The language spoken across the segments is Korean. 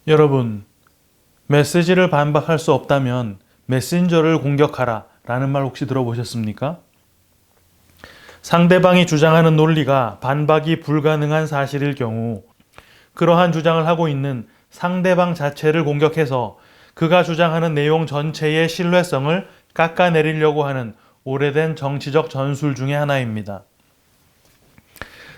여러분, 메시지를 반박할 수 없다면 메신저를 공격하라 라는 말 혹시 들어보셨습니까? 상대방이 주장하는 논리가 반박이 불가능한 사실일 경우 그러한 주장을 하고 있는 상대방 자체를 공격해서 그가 주장하는 내용 전체의 신뢰성을 깎아내리려고 하는 오래된 정치적 전술 중의 하나입니다.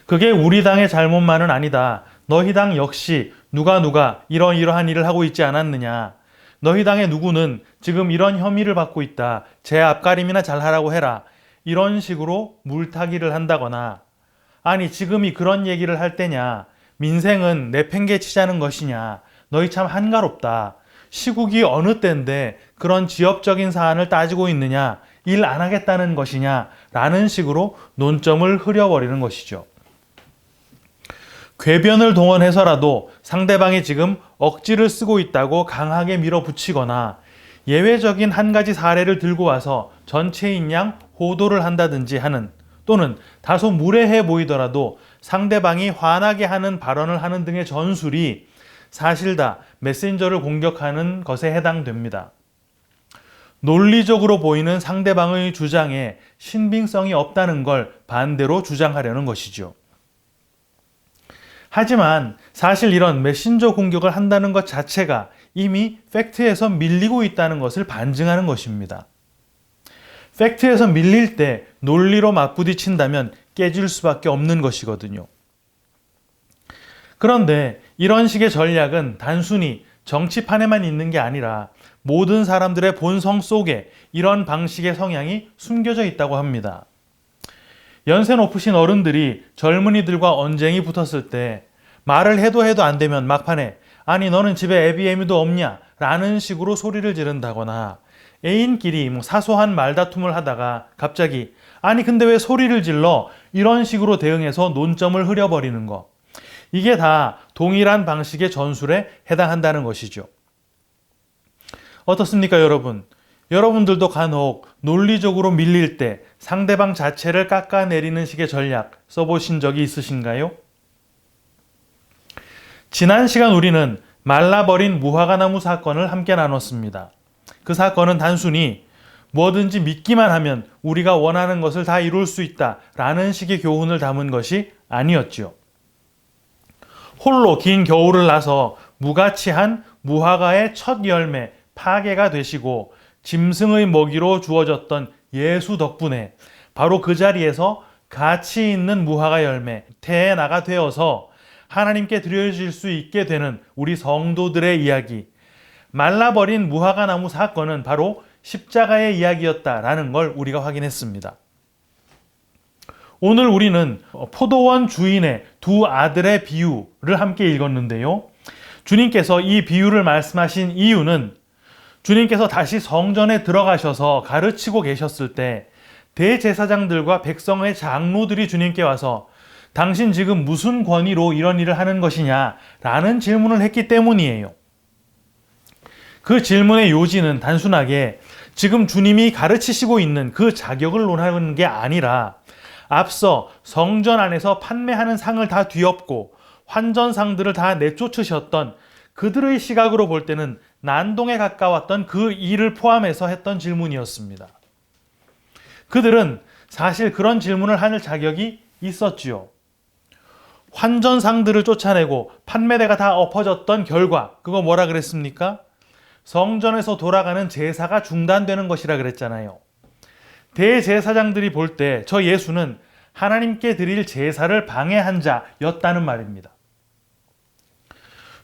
그게 우리 당의 잘못만은 아니다. 너희 당 역시 누가 이러이러한 일을 하고 있지 않았느냐. 너희 당의 누구는 지금 이런 혐의를 받고 있다. 제 앞가림이나 잘하라고 해라. 이런 식으로 물타기를 한다거나 아니 지금이 그런 얘기를 할 때냐. 민생은 내팽개치자는 것이냐. 너희 참 한가롭다. 시국이 어느 때인데 그런 지엽적인 사안을 따지고 있느냐. 일 안 하겠다는 것이냐. 라는 식으로 논점을 흐려버리는 것이죠. 궤변을 동원해서라도 상대방이 지금 억지를 쓰고 있다고 강하게 밀어붙이거나 예외적인 한 가지 사례를 들고 와서 전체인 양 호도를 한다든지 하는 또는 다소 무례해 보이더라도 상대방이 화나게 하는 발언을 하는 등의 전술이 사실 다 메신저를 공격하는 것에 해당됩니다. 논리적으로 보이는 상대방의 주장에 신빙성이 없다는 걸 반대로 주장하려는 것이죠. 하지만 사실 이런 메신저 공격을 한다는 것 자체가 이미 팩트에서 밀리고 있다는 것을 반증하는 것입니다. 팩트에서 밀릴 때 논리로 맞부딪힌다면 깨질 수밖에 없는 것이거든요. 그런데 이런 식의 전략은 단순히 정치판에만 있는 게 아니라 모든 사람들의 본성 속에 이런 방식의 성향이 숨겨져 있다고 합니다. 연세 높으신 어른들이 젊은이들과 언쟁이 붙었을 때 말을 해도 안 되면 막판에 아니 너는 집에 애비 애미도 없냐 라는 식으로 소리를 지른다거나 애인끼리 사소한 말다툼을 하다가 갑자기 아니 근데 왜 소리를 질러 이런 식으로 대응해서 논점을 흐려버리는 거 이게 다 동일한 방식의 전술에 해당한다는 것이죠. 어떻습니까 여러분? 여러분들도 간혹 논리적으로 밀릴 때 상대방 자체를 깎아내리는 식의 전략 써보신 적이 있으신가요? 지난 시간 우리는 말라버린 무화과나무 사건을 함께 나눴습니다. 그 사건은 단순히 뭐든지 믿기만 하면 우리가 원하는 것을 다 이룰 수 있다 라는 식의 교훈을 담은 것이 아니었지요. 홀로 긴 겨울을 나서 무가치한 무화과의 첫 열매 파괴가 되시고 짐승의 먹이로 주어졌던 예수 덕분에 바로 그 자리에서 가치 있는 무화과 열매 태나가 되어서 하나님께 드려질 수 있게 되는 우리 성도들의 이야기 말라버린 무화과 나무 사건은 바로 십자가의 이야기였다라는 걸 우리가 확인했습니다. 오늘 우리는 포도원 주인의 두 아들의 비유를 함께 읽었는데요. 주님께서 이 비유를 말씀하신 이유는 주님께서 다시 성전에 들어가셔서 가르치고 계셨을 때 대제사장들과 백성의 장로들이 주님께 와서 당신 지금 무슨 권위로 이런 일을 하는 것이냐 라는 질문을 했기 때문이에요. 그 질문의 요지는 단순하게 지금 주님이 가르치시고 있는 그 자격을 논하는 게 아니라 앞서 성전 안에서 판매하는 상을 다 뒤엎고 환전상들을 다 내쫓으셨던 그들의 시각으로 볼 때는 난동에 가까웠던 그 일을 포함해서 했던 질문이었습니다. 그들은 사실 그런 질문을 할 자격이 있었지요. 환전상들을 쫓아내고 판매대가 다 엎어졌던 결과 그거 뭐라 그랬습니까? 성전에서 돌아가는 제사가 중단되는 것이라 그랬잖아요. 대제사장들이 볼 때 저 예수는 하나님께 드릴 제사를 방해한 자였다는 말입니다.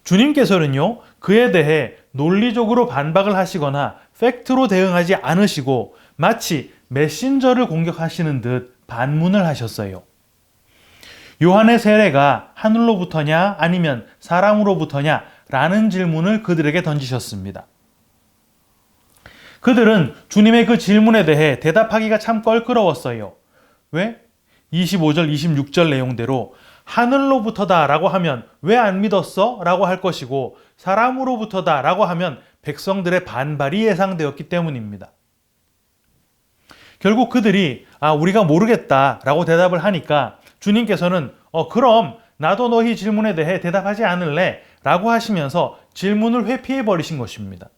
주님께서는요 그에 대해 논리적으로 반박을 하시거나 팩트로 대응하지 않으시고 마치 메신저를 공격하시는 듯 반문을 하셨어요. 요한의 세례가 하늘로부터냐 아니면 사람으로부터냐 라는 질문을 그들에게 던지셨습니다. 그들은 주님의 그 질문에 대해 대답하기가 참 껄끄러웠어요. 왜? 25절, 26절 내용대로 하늘로부터다 라고 하면 왜 안 믿었어? 라고 할 것이고 사람으로부터다 라고 하면 백성들의 반발이 예상되었기 때문입니다. 결국 그들이 우리가 모르겠다 라고 대답을 하니까 주님께서는 그럼 나도 너희 질문에 대해 대답하지 않을래 라고 하시면서 질문을 회피해 버리신 것입니다.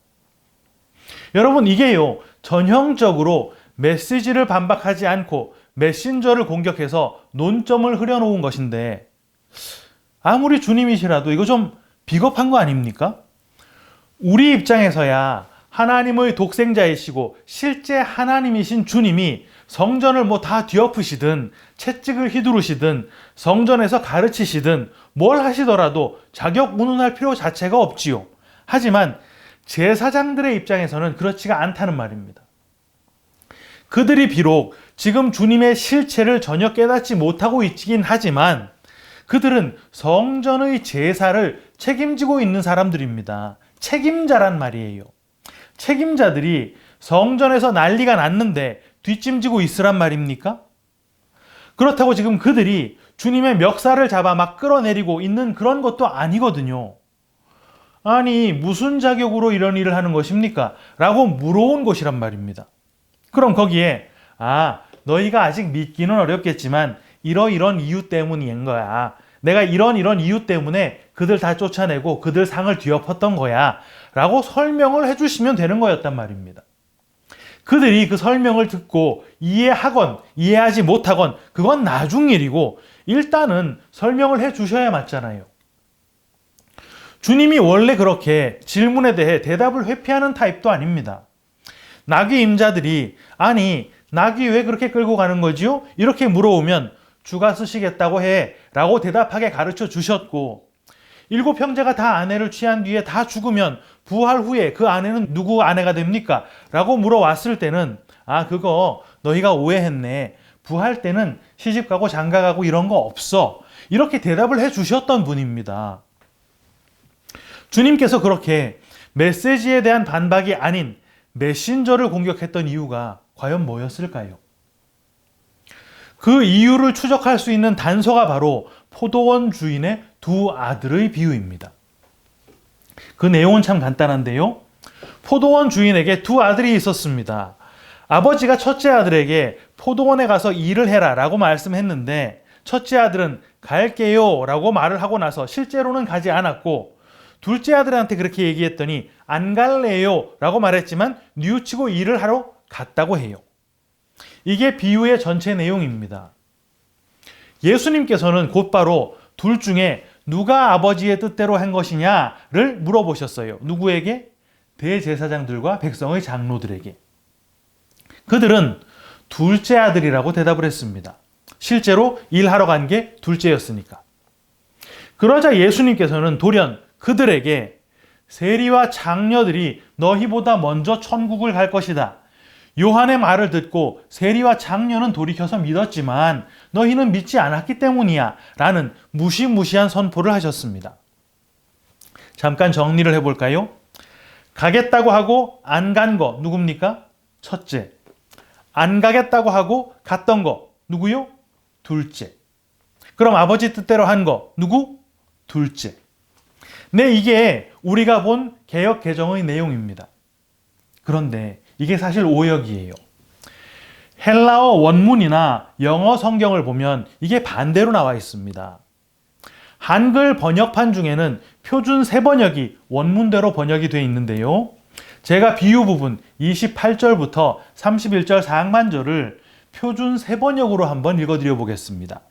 여러분, 이게요, 전형적으로 메시지를 반박하지 않고 메신저를 공격해서 논점을 흐려놓은 것인데, 아무리 주님이시라도 이거 좀 비겁한 거 아닙니까? 우리 입장에서야 하나님의 독생자이시고 실제 하나님이신 주님이 성전을 뭐 다 뒤엎으시든 채찍을 휘두르시든 성전에서 가르치시든 뭘 하시더라도 자격 운운할 필요 자체가 없지요. 하지만 제사장들의 입장에서는 그렇지가 않다는 말입니다. 그들이 비록 지금 주님의 실체를 전혀 깨닫지 못하고 있긴 하지만 그들은 성전의 제사를 책임지고 있는 사람들입니다. 책임자란 말이에요. 책임자들이 성전에서 난리가 났는데 뒷짐지고 있으란 말입니까? 그렇다고 지금 그들이 주님의 멱살을 잡아 막 끌어내리고 있는 그런 것도 아니거든요. 아니, 무슨 자격으로 이런 일을 하는 것입니까? 라고 물어온 것이란 말입니다. 그럼 거기에 너희가 아직 믿기는 어렵겠지만 이러이런 이유 때문인 거야. 내가 이런 이유 때문에 그들 다 쫓아내고 그들 상을 뒤엎었던 거야. 라고 설명을 해주시면 되는 거였단 말입니다. 그들이 그 설명을 듣고 이해하건 이해하지 못하건 그건 나중 일이고 일단은 설명을 해주셔야 맞잖아요. 주님이 원래 그렇게 질문에 대해 대답을 회피하는 타입도 아닙니다. 나귀 임자들이 나귀 왜 그렇게 끌고 가는 거지요? 이렇게 물어오면 주가 쓰시겠다고 해 라고 대답하게 가르쳐 주셨고, 7 형제가 다 아내를 취한 뒤에 다 죽으면 부활 후에 그 아내는 누구 아내가 됩니까? 라고 물어왔을 때는 그거 너희가 오해했네. 부활 때는 시집가고 장가가고 이런 거 없어. 이렇게 대답을 해 주셨던 분입니다. 주님께서 그렇게 메시지에 대한 반박이 아닌 메신저를 공격했던 이유가 과연 뭐였을까요? 그 이유를 추적할 수 있는 단서가 바로 포도원 주인의 2 아들의 비유입니다. 그 내용은 참 간단한데요. 포도원 주인에게 2 아들이 있었습니다. 아버지가 첫째 아들에게 포도원에 가서 일을 해라 라고 말씀했는데 첫째 아들은 갈게요 라고 말을 하고 나서 실제로는 가지 않았고, 둘째 아들한테 그렇게 얘기했더니 안 갈래요 라고 말했지만 뉘우치고 일을 하러 갔다고 해요. 이게 비유의 전체 내용입니다. 예수님께서는 곧바로 둘 중에 누가 아버지의 뜻대로 한 것이냐를 물어보셨어요. 누구에게? 대제사장들과 백성의 장로들에게. 그들은 둘째 아들이라고 대답을 했습니다. 실제로 일하러 간 게 둘째였으니까. 그러자 예수님께서는 돌연 그들에게 세리와 장녀들이 너희보다 먼저 천국을 갈 것이다. 요한의 말을 듣고 세리와 장녀는 돌이켜서 믿었지만 너희는 믿지 않았기 때문이야 라는 무시무시한 선포를 하셨습니다. 잠깐 정리를 해볼까요? 가겠다고 하고 안 간 거 누굽니까? 첫째. 안 가겠다고 하고 갔던 거 누구요? 둘째. 그럼 아버지 뜻대로 한 거 누구? 둘째. 네, 이게 우리가 본 개역 개정의 내용입니다. 그런데 이게 사실 오역이에요. 헬라어 원문이나 영어 성경을 보면 이게 반대로 나와 있습니다. 한글 번역판 중에는 표준 세번역이 원문대로 번역이 되어 있는데요. 제가 비유 부분 28절부터 31절 상반절을 표준 세번역으로 한번 읽어드려 보겠습니다.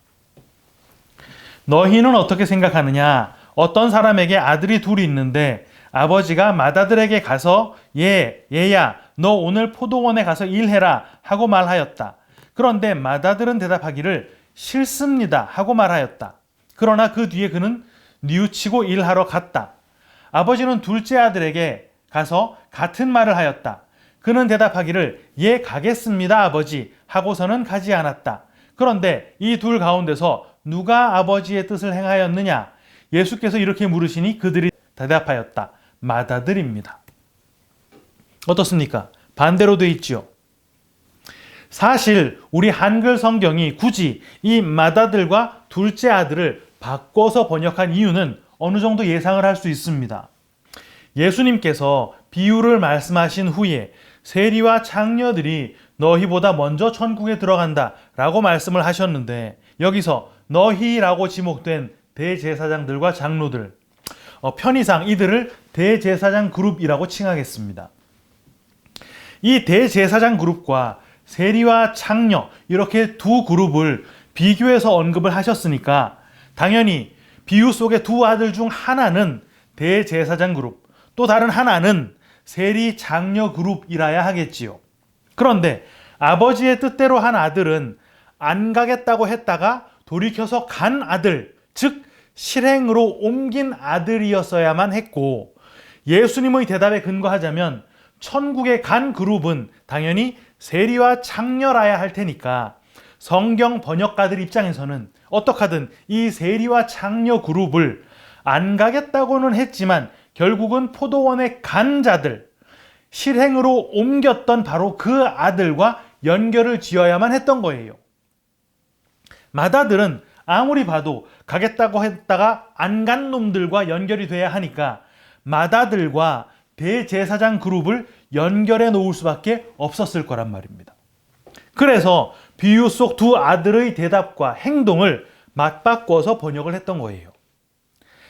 너희는 어떻게 생각하느냐? 어떤 사람에게 아들이 둘이 있는데 아버지가 맏아들에게 가서 얘야 너 오늘 포도원에 가서 일해라 하고 말하였다. 그런데 맏아들은 대답하기를 싫습니다 하고 말하였다. 그러나 그 뒤에 그는 뉘우치고 일하러 갔다. 아버지는 둘째 아들에게 가서 같은 말을 하였다. 그는 대답하기를 가겠습니다 아버지 하고서는 가지 않았다. 그런데 이 둘 가운데서 누가 아버지의 뜻을 행하였느냐? 예수께서 이렇게 물으시니 그들이 대답하였다. 맏아들입니다. 어떻습니까? 반대로 돼 있지요. 사실 우리 한글 성경이 굳이 이 맏아들과 둘째 아들을 바꿔서 번역한 이유는 어느 정도 예상을 할 수 있습니다. 예수님께서 비유를 말씀하신 후에 세리와 장녀들이 너희보다 먼저 천국에 들어간다 라고 말씀을 하셨는데 여기서 너희라고 지목된 대제사장들과 장로들, 편의상 이들을 대제사장 그룹이라고 칭하겠습니다. 이 대제사장 그룹과 세리와 창녀 이렇게 두 그룹을 비교해서 언급을 하셨으니까 당연히 비유 속의 두 아들 중 하나는 대제사장 그룹, 또 다른 하나는 세리 장녀 그룹이라야 하겠지요. 그런데 아버지의 뜻대로 한 아들은 안 가겠다고 했다가 돌이켜서 간 아들, 즉 실행으로 옮긴 아들이었어야만 했고, 예수님의 대답에 근거하자면 천국에 간 그룹은 당연히 세리와 창녀라야 할 테니까 성경 번역가들 입장에서는 어떡하든 이 세리와 창녀 그룹을 안 가겠다고는 했지만 결국은 포도원에 간 자들, 실행으로 옮겼던 바로 그 아들과 연결을 지어야만 했던 거예요. 맏아들은 아무리 봐도 가겠다고 했다가 안 간 놈들과 연결이 돼야 하니까 맏아들과 대제사장 그룹을 연결해 놓을 수밖에 없었을 거란 말입니다. 그래서 비유 속 두 아들의 대답과 행동을 맞바꿔서 번역을 했던 거예요.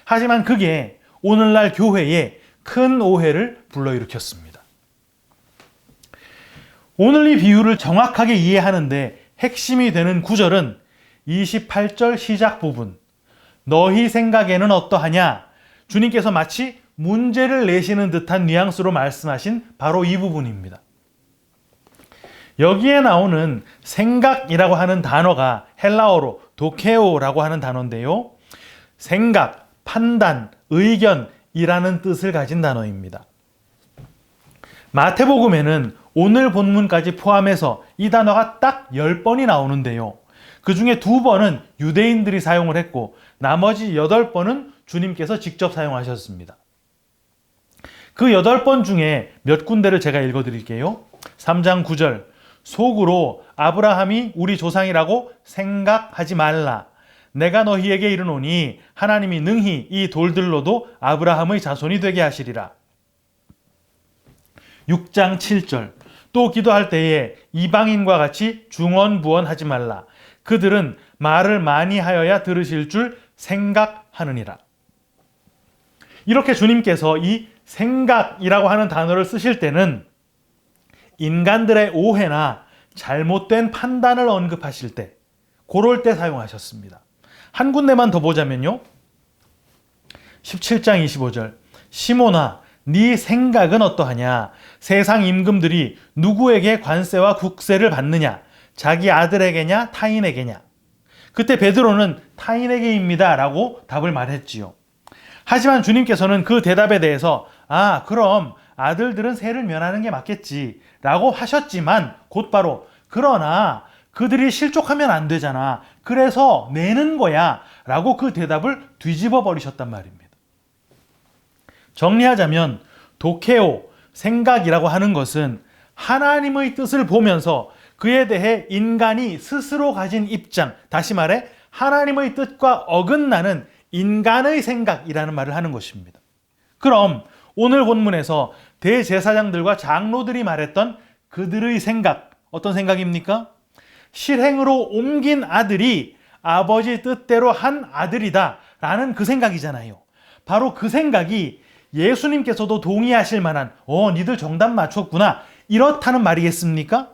하지만 그게 오늘날 교회에 큰 오해를 불러일으켰습니다. 오늘 이 비유를 정확하게 이해하는데 핵심이 되는 구절은 28절 시작 부분, 너희 생각에는 어떠하냐? 주님께서 마치 문제를 내시는 듯한 뉘앙스로 말씀하신 바로 이 부분입니다. 여기에 나오는 생각이라고 하는 단어가 헬라어로 도케오라고 하는 단어인데요. 생각, 판단, 의견이라는 뜻을 가진 단어입니다. 마태복음에는 오늘 본문까지 포함해서 이 단어가 딱 10번이 나오는데요. 그 중에 2번은 유대인들이 사용을 했고 나머지 8번은 주님께서 직접 사용하셨습니다. 그 8번 중에 몇 군데를 제가 읽어드릴게요. 3장 9절, 속으로 아브라함이 우리 조상이라고 생각하지 말라. 내가 너희에게 이르노니 하나님이 능히 이 돌들로도 아브라함의 자손이 되게 하시리라. 6장 7절, 또 기도할 때에 이방인과 같이 중언부언하지 말라. 그들은 말을 많이 하여야 들으실 줄 생각하느니라. 이렇게 주님께서 이 생각이라고 하는 단어를 쓰실 때는 인간들의 오해나 잘못된 판단을 언급하실 때, 그럴 때 사용하셨습니다. 한 군데만 더 보자면요. 17장 25절, 시몬아 네 생각은 어떠하냐? 세상 임금들이 누구에게 관세와 국세를 받느냐? 자기 아들에게냐 타인에게냐? 그때 베드로는 타인에게입니다 라고 답을 말했지요. 하지만 주님께서는 그 대답에 대해서 그럼 아들들은 세를 면하는 게 맞겠지 라고 하셨지만 곧바로 그러나 그들이 실족하면 안 되잖아. 그래서 내는 거야 라고 그 대답을 뒤집어 버리셨단 말입니다. 정리하자면 도케오, 생각이라고 하는 것은 하나님의 뜻을 보면서 그에 대해 인간이 스스로 가진 입장, 다시 말해 하나님의 뜻과 어긋나는 인간의 생각이라는 말을 하는 것입니다. 그럼 오늘 본문에서 대제사장들과 장로들이 말했던 그들의 생각, 어떤 생각입니까? 실행으로 옮긴 아들이 아버지 뜻대로 한 아들이다 라는 그 생각이잖아요. 바로 그 생각이 예수님께서도 동의하실 만한 니들 정답 맞췄구나 이렇다는 말이겠습니까?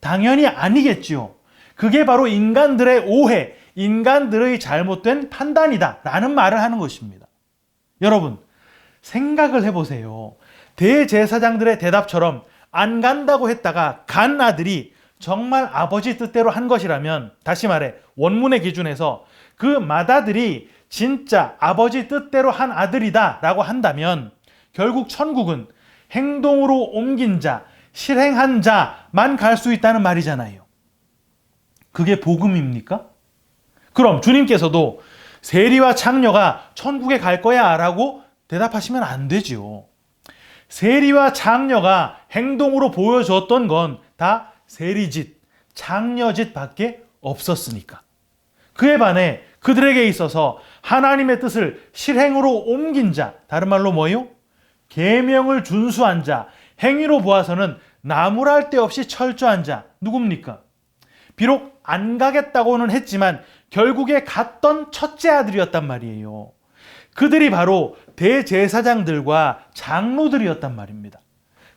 당연히 아니겠지요. 그게 바로 인간들의 오해, 인간들의 잘못된 판단이다 라는 말을 하는 것입니다. 여러분, 생각을 해보세요. 대제사장들의 대답처럼 안 간다고 했다가 간 아들이 정말 아버지 뜻대로 한 것이라면, 다시 말해 원문의 기준에서 그 맏아들이 진짜 아버지 뜻대로 한 아들이다 라고 한다면 결국 천국은 행동으로 옮긴 자, 실행한 자만 갈 수 있다는 말이잖아요. 그게 복음입니까? 그럼 주님께서도 세리와 창녀가 천국에 갈 거야 라고 대답하시면 안 되죠. 세리와 창녀가 행동으로 보여줬던 건 다 세리짓, 창녀짓 밖에 없었으니까. 그에 반해 그들에게 있어서 하나님의 뜻을 실행으로 옮긴 자, 다른 말로 뭐요? 계명을 준수한 자, 행위로 보아서는 나무랄 데 없이 철저한 자, 누굽니까? 비록 안 가겠다고는 했지만 결국에 갔던 첫째 아들이었단 말이에요. 그들이 바로 대제사장들과 장로들이었단 말입니다.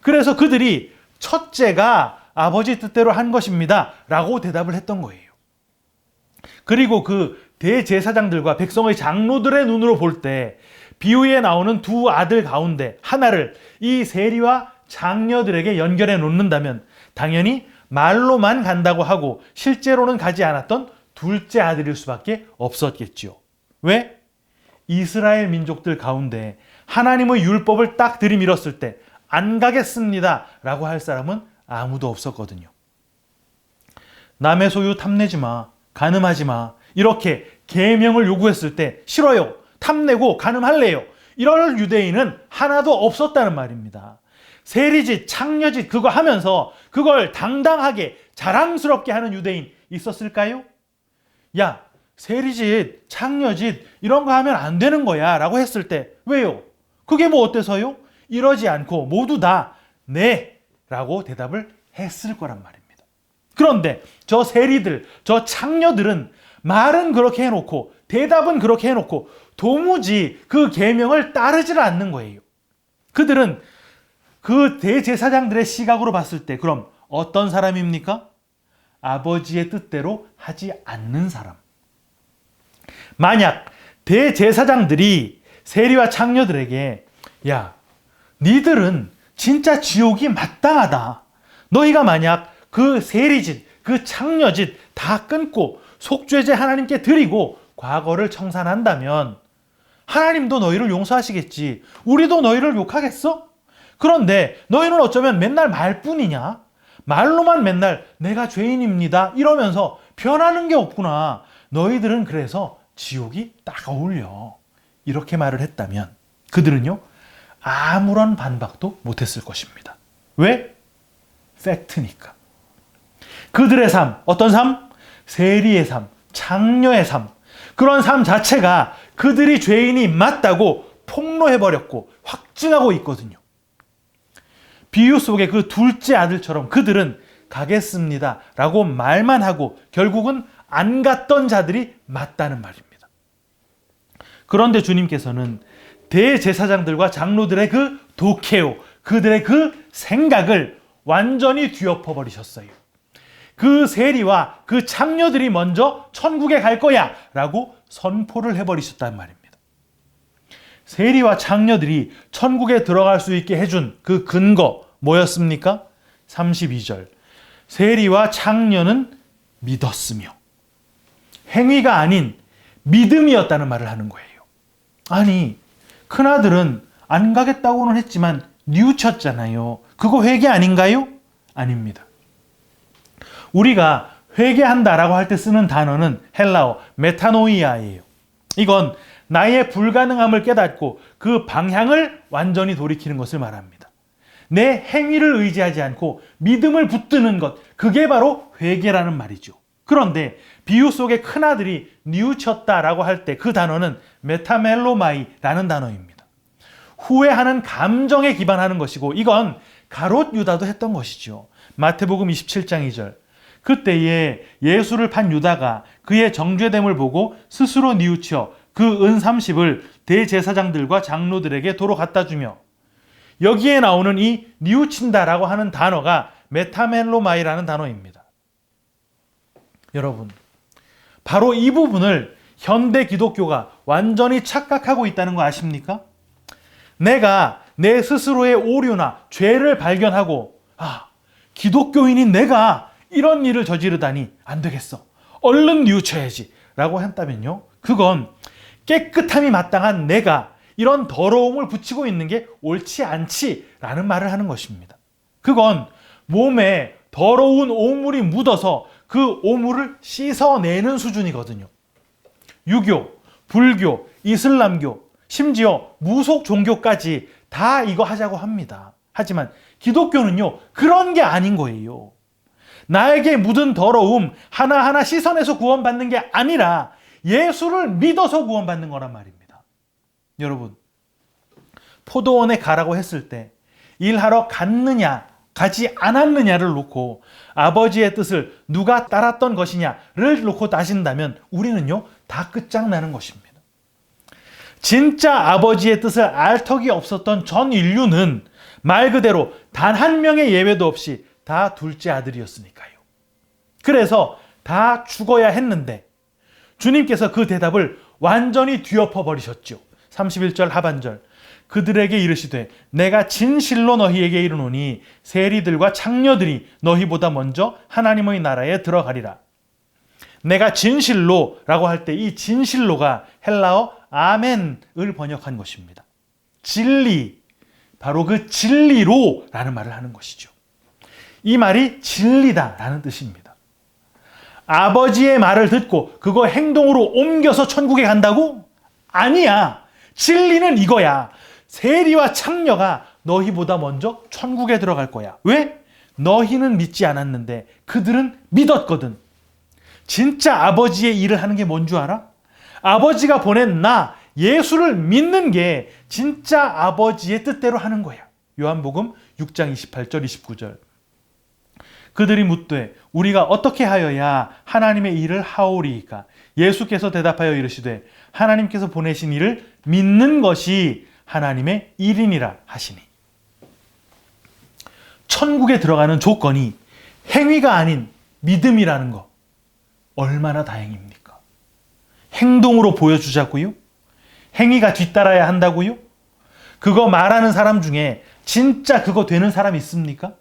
그래서 그들이 첫째가 아버지 뜻대로 한 것입니다 라고 대답을 했던 거예요. 그리고 그 대제사장들과 백성의 장로들의 눈으로 볼 때 비유에 나오는 두 아들 가운데 하나를 이 세리와 장녀들에게 연결해 놓는다면 당연히 말로만 간다고 하고 실제로는 가지 않았던 둘째 아들일 수밖에 없었겠죠. 왜? 이스라엘 민족들 가운데 하나님의 율법을 딱 들이밀었을 때 안 가겠습니다 라고 할 사람은 아무도 없었거든요. 남의 소유 탐내지 마, 간음하지 마, 이렇게 계명을 요구했을 때 싫어요, 탐내고 간음할래요, 이럴 유대인은 하나도 없었다는 말입니다. 세리짓, 창녀짓 그거 하면서 그걸 당당하게 자랑스럽게 하는 유대인 있었을까요? 야, 세리짓, 창녀짓 이런 거 하면 안 되는 거야 라고 했을 때 왜요? 그게 뭐 어때서요? 이러지 않고 모두 다 네 라고 대답을 했을 거란 말입니다. 그런데 저 세리들, 저 창녀들은 말은 그렇게 해놓고 대답은 그렇게 해놓고 도무지 그 계명을 따르질 않는 거예요. 그들은 그 대제사장들의 시각으로 봤을 때 그럼 어떤 사람입니까? 아버지의 뜻대로 하지 않는 사람. 만약 대제사장들이 세리와 창녀들에게 야, 니들은 진짜 지옥이 마땅하다. 너희가 만약 그 세리짓, 그 창녀짓 다 끊고 속죄제 하나님께 드리고 과거를 청산한다면 하나님도 너희를 용서하시겠지. 우리도 너희를 욕하겠어? 그런데 너희는 어쩌면 맨날 말뿐이냐? 말로만 맨날 내가 죄인입니다 이러면서 변하는 게 없구나. 너희들은 그래서 지옥이 딱 어울려. 이렇게 말을 했다면 그들은요 아무런 반박도 못했을 것입니다. 왜? 팩트니까. 그들의 삶, 어떤 삶? 세리의 삶, 장녀의 삶. 그런 삶 자체가 그들이 죄인이 맞다고 폭로해버렸고 확증하고 있거든요. 비유 속의 그 둘째 아들처럼 그들은 가겠습니다 라고 말만 하고 결국은 안 갔던 자들이 맞다는 말입니다. 그런데 주님께서는 대제사장들과 장로들의 그 도케오, 그들의 그 생각을 완전히 뒤엎어 버리셨어요. 그 세리와 그 창녀들이 먼저 천국에 갈 거야 라고 선포를 해버리셨단 말입니다. 세리와 창녀들이 천국에 들어갈 수 있게 해준 그 근거 뭐였습니까? 32절. 세리와 창녀는 믿었으며 행위가 아닌 믿음이었다는 말을 하는 거예요. 아니, 큰아들은 안 가겠다고는 했지만 뉘우쳤잖아요. 그거 회개 아닌가요? 아닙니다. 우리가 회개한다라고 할 때 쓰는 단어는 헬라어 메타노이아예요. 이건 나의 불가능함을 깨닫고 그 방향을 완전히 돌이키는 것을 말합니다. 내 행위를 의지하지 않고 믿음을 붙드는 것, 그게 바로 회개라는 말이죠. 그런데 비유 속의 큰아들이 뉘우쳤다라고 할 때 그 단어는 메타멜로마이라는 단어입니다. 후회하는 감정에 기반하는 것이고 이건 가롯 유다도 했던 것이죠. 마태복음 27장 2절. 그때에 예수를 판 유다가 그의 정죄됨을 보고 스스로 뉘우쳐 그 은 30을 대제사장들과 장로들에게 도로 갖다 주며 여기에 나오는 이 뉘우친다라고 하는 단어가 메타멜로마이라는 단어입니다. 여러분, 바로 이 부분을 현대 기독교가 완전히 착각하고 있다는 거 아십니까? 내가 내 스스로의 오류나 죄를 발견하고 기독교인인 내가 이런 일을 저지르다니 안 되겠어. 얼른 뉘우쳐야지 라고 한다면요. 그건 깨끗함이 마땅한 내가 이런 더러움을 붙이고 있는 게 옳지 않지라는 말을 하는 것입니다. 그건 몸에 더러운 오물이 묻어서 그 오물을 씻어내는 수준이거든요. 유교, 불교, 이슬람교, 심지어 무속 종교까지 다 이거 하자고 합니다. 하지만 기독교는요, 그런 게 아닌 거예요. 나에게 묻은 더러움 하나하나 씻어내서 구원받는 게 아니라 예수를 믿어서 구원받는 거란 말입니다. 여러분, 포도원에 가라고 했을 때 일하러 갔느냐 가지 않았느냐를 놓고 아버지의 뜻을 누가 따랐던 것이냐를 놓고 따진다면 우리는요 다 끝장나는 것입니다. 진짜 아버지의 뜻을 알 턱이 없었던 전 인류는 말 그대로 단 한 명의 예외도 없이 다 둘째 아들이었으니까요. 그래서 다 죽어야 했는데 주님께서 그 대답을 완전히 뒤엎어 버리셨죠. 31절 하반절. 그들에게 이르시되 내가 진실로 너희에게 이르노니 세리들과 창녀들이 너희보다 먼저 하나님의 나라에 들어가리라. 내가 진실로 라고 할 때 이 진실로가 헬라어 아멘을 번역한 것입니다. 진리, 바로 그 진리로 라는 말을 하는 것이죠. 이 말이 진리다 라는 뜻입니다. 아버지의 말을 듣고 그거 행동으로 옮겨서 천국에 간다고? 아니야. 진리는 이거야. 세리와 창녀가 너희보다 먼저 천국에 들어갈 거야. 왜? 너희는 믿지 않았는데 그들은 믿었거든. 진짜 아버지의 일을 하는 게 뭔 줄 알아? 아버지가 보낸 나 예수를 믿는 게 진짜 아버지의 뜻대로 하는 거야. 요한복음 6장 28절 29절. 그들이 묻되 우리가 어떻게 하여야 하나님의 일을 하오리이까? 예수께서 대답하여 이르시되 하나님께서 보내신 이를 믿는 것이 하나님의 일이니라 하시니. 천국에 들어가는 조건이 행위가 아닌 믿음이라는 거 얼마나 다행입니까? 행동으로 보여주자고요? 행위가 뒤따라야 한다고요? 그거 말하는 사람 중에 진짜 그거 되는 사람 있습니까?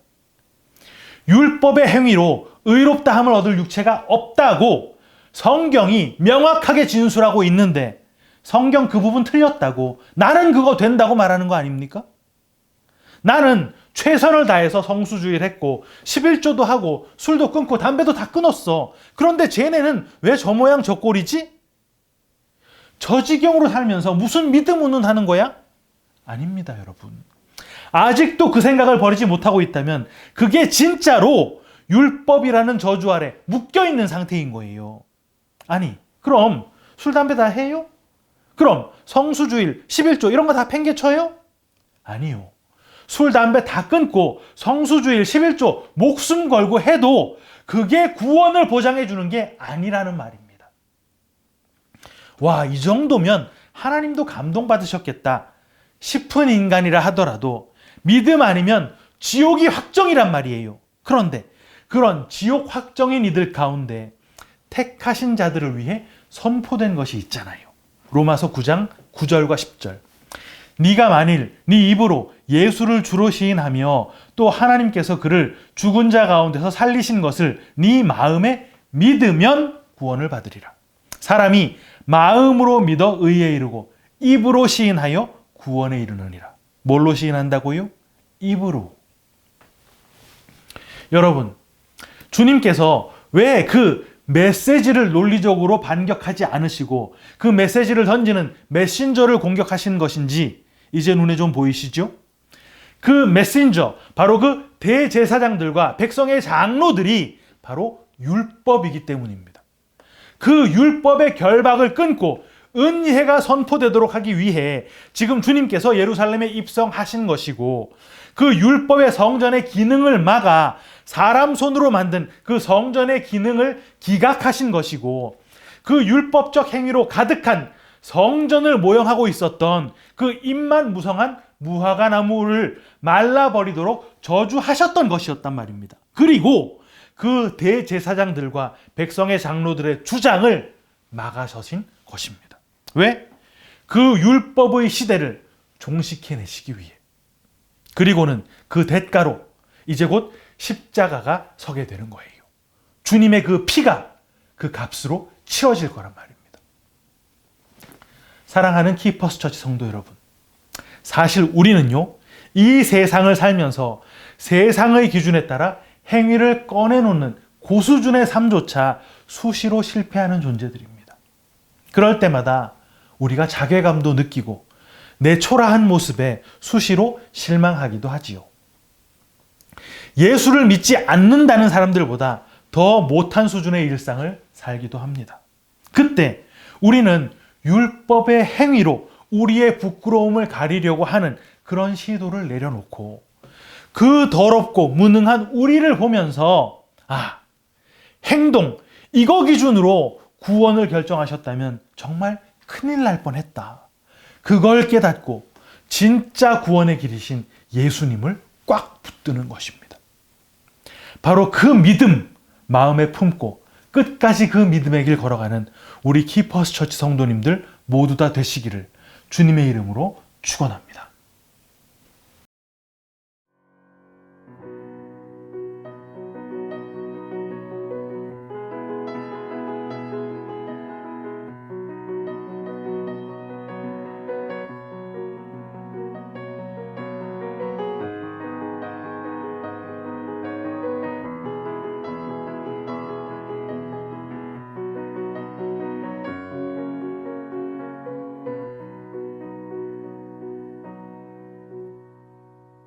율법의 행위로 의롭다함을 얻을 육체가 없다고 성경이 명확하게 진술하고 있는데 성경 그 부분 틀렸다고 나는 그거 된다고 말하는 거 아닙니까? 나는 최선을 다해서 성수주의를 했고 11조도 하고 술도 끊고 담배도 다 끊었어. 그런데 쟤네는 왜 저 모양 저 꼴이지? 저 지경으로 살면서 무슨 믿음 운운하는 거야? 아닙니다, 여러분. 아직도 그 생각을 버리지 못하고 있다면 그게 진짜로 율법이라는 저주 아래 묶여있는 상태인 거예요. 아니, 그럼 술, 담배 다 해요? 그럼 성수주일, 11조 이런 거 다 팽개쳐요? 아니요. 술, 담배 다 끊고 성수주일, 11조 목숨 걸고 해도 그게 구원을 보장해 주는 게 아니라는 말입니다. 와, 이 정도면 하나님도 감동받으셨겠다 싶은 인간이라 하더라도 믿음 아니면 지옥이 확정이란 말이에요. 그런데 그런 지옥 확정인 이들 가운데 택하신 자들을 위해 선포된 것이 있잖아요. 로마서 9장 9절과 10절. 네가 만일 네 입으로 예수를 주로 시인하며 또 하나님께서 그를 죽은 자 가운데서 살리신 것을 네 마음에 믿으면 구원을 받으리라. 사람이 마음으로 믿어 의에 이르고 입으로 시인하여 구원에 이르느니라. 뭘로 시인한다고요? 입으로. 여러분, 주님께서 왜 그 메시지를 논리적으로 반격하지 않으시고 그 메시지를 던지는 메신저를 공격하신 것인지 이제 눈에 좀 보이시죠? 그 메신저, 바로 그 대제사장들과 백성의 장로들이 바로 율법이기 때문입니다. 그 율법의 결박을 끊고 은혜가 선포되도록 하기 위해 지금 주님께서 예루살렘에 입성하신 것이고 그 율법의 성전의 기능을 막아 사람 손으로 만든 그 성전의 기능을 기각하신 것이고 그 율법적 행위로 가득한 성전을 모형하고 있었던 그 잎만 무성한 무화과 나무를 말라버리도록 저주하셨던 것이었단 말입니다. 그리고 그 대제사장들과 백성의 장로들의 주장을 막아서신 것입니다. 왜? 그 율법의 시대를 종식해내시기 위해. 그리고는 그 대가로 이제 곧 십자가가 서게 되는 거예요. 주님의 그 피가 그 값으로 치러질 거란 말입니다. 사랑하는 키퍼스 처치 성도 여러분, 사실 우리는요, 이 세상을 살면서 세상의 기준에 따라 행위를 꺼내놓는 고수준의 삶조차 수시로 실패하는 존재들입니다. 그럴 때마다 우리가 자괴감도 느끼고 내 초라한 모습에 수시로 실망하기도 하지요. 예수를 믿지 않는다는 사람들보다 더 못한 수준의 일상을 살기도 합니다. 그때 우리는 율법의 행위로 우리의 부끄러움을 가리려고 하는 그런 시도를 내려놓고 그 더럽고 무능한 우리를 보면서 행동, 이거 기준으로 구원을 결정하셨다면 정말 큰일 날 뻔했다. 그걸 깨닫고 진짜 구원의 길이신 예수님을 꽉 붙드는 것입니다. 바로 그 믿음 마음에 품고 끝까지 그 믿음의 길 걸어가는 우리 키퍼스 처치 성도님들 모두 다 되시기를 주님의 이름으로 축원합니다.